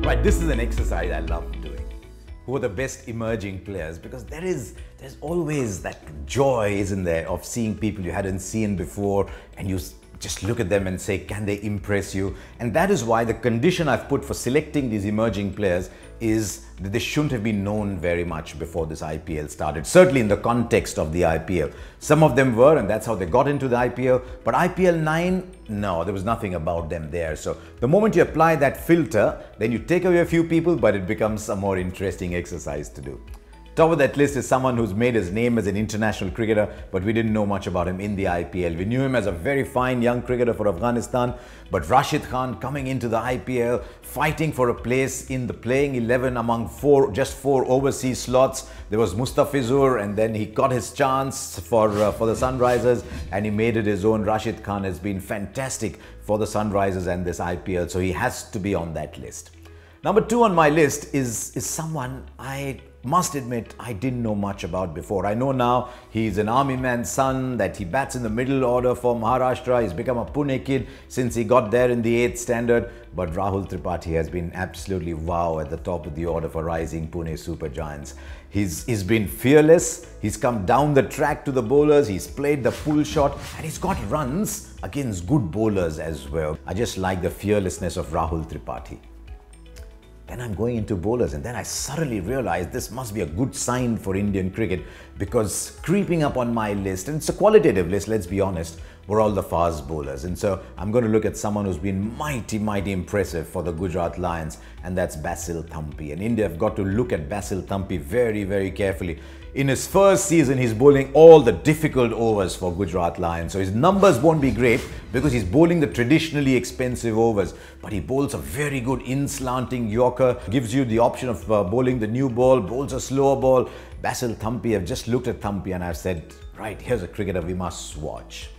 Right, this is an exercise I love doing. Who are the best emerging players? Because there's always that joy, isn't there, of seeing people you hadn't seen before, and you just look at them and say, can they impress you? And that is why the condition I've put for selecting these emerging players is that they shouldn't have been known very much before this IPL started, certainly in the context of the IPL. Some of them were, and that's how they got into the IPL, but IPL 9, no, there was nothing about them there. So the moment you apply that filter, then you take away a few people, but it becomes a more interesting exercise to do. Top of that list is someone who's made his name as an international cricketer, but we didn't know much about him in the IPL. We knew him as a very fine young cricketer for Afghanistan, but Rashid Khan coming into the IPL, fighting for a place in the playing 11 among just four overseas slots. There was Mustafizur, and then he got his chance for the Sunrisers, and he made it his own. Rashid Khan has been fantastic for the Sunrisers and this IPL, so he has to be on that list. Number 2 on my list is someone I must admit I didn't know much about before. I know now he's an army man's son, that he bats in the middle order for Maharashtra. He's become a Pune kid since he got there in the 8th standard. But Rahul Tripathi has been absolutely wow at the top of the order for rising Pune Super Giants. He's been fearless. He's come down the track to the bowlers. He's played the pull shot, and he's got runs against good bowlers as well. I just like the fearlessness of Rahul Tripathi. Then I'm going into bowlers, and then I suddenly realized this must be a good sign for Indian cricket, because creeping up on my list, and it's a qualitative list, let's be honest, were all the fast bowlers. And so I'm going to look at someone who's been mighty impressive for the Gujarat Lions, and that's Basil Thampi. And India have got to look at Basil Thampi very carefully. In his first season, he's bowling all the difficult overs for Gujarat Lions. So his numbers won't be great because he's bowling the traditionally expensive overs. But he bowls a very good in-slanting Yorker, gives you the option of bowling the new ball, bowls a slower ball. Basil Thampi, I've just looked at Thampi and I've said, right, here's a cricketer we must watch.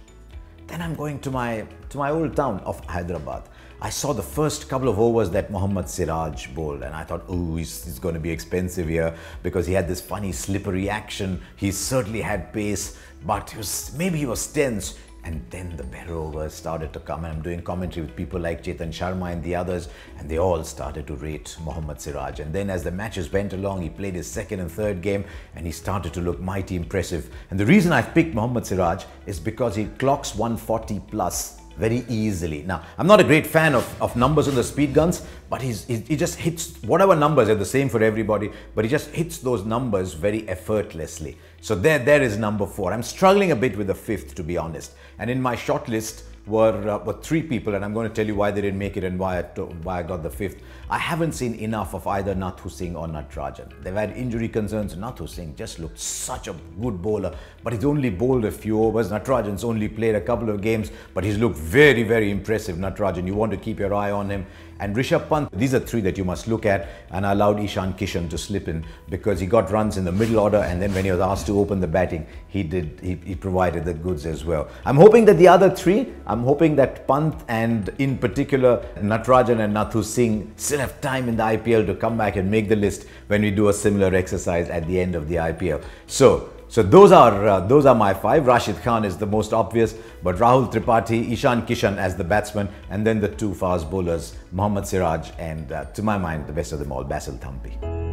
Then I'm going to my old town of Hyderabad. I saw the first couple of overs that Mohammad Siraj bowled, and I thought, oh, he's going to be expensive here because he had this funny slippery action. He certainly had pace, but maybe he was tense. And then the better overs started to come, and I'm doing commentary with people like Chetan Sharma and the others, and they all started to rate Mohammad Siraj. And then as the matches went along, he played his second and third game, and he started to look mighty impressive. And the reason I've picked Mohammad Siraj is because he clocks 140 plus very easily. Now, I'm not a great fan of numbers on the speed guns, but he just hits whatever numbers are the same for everybody, but he just hits those numbers very effortlessly. So there is number 4. I'm struggling a bit with the 5th, to be honest. And in my short list were 3 people, and I'm going to tell you why they didn't make it and why I got the 5th. I haven't seen enough of either Nathu Singh or Natarajan. They've had injury concerns. Nathu Singh just looked such a good bowler, but he's only bowled a few overs. Natarajan's only played a couple of games, but he's looked very impressive. Natarajan, you want to keep your eye on him. And Rishabh Pant, these are 3 that you must look at, and I allowed Ishan Kishan to slip in because he got runs in the middle order, and then when he was asked to open the batting, he provided the goods as well. I'm hoping that the other 3, I'm hoping that Pant and in particular Natarajan and Nathu Singh still have time in the IPL to come back and make the list when we do a similar exercise at the end of the IPL. So those are my 5. Rashid Khan is the most obvious, but Rahul Tripathi, Ishan Kishan as the batsman, and then the 2 fast bowlers, Mohammad Siraj and, to my mind, the best of them all, Basil Thampi.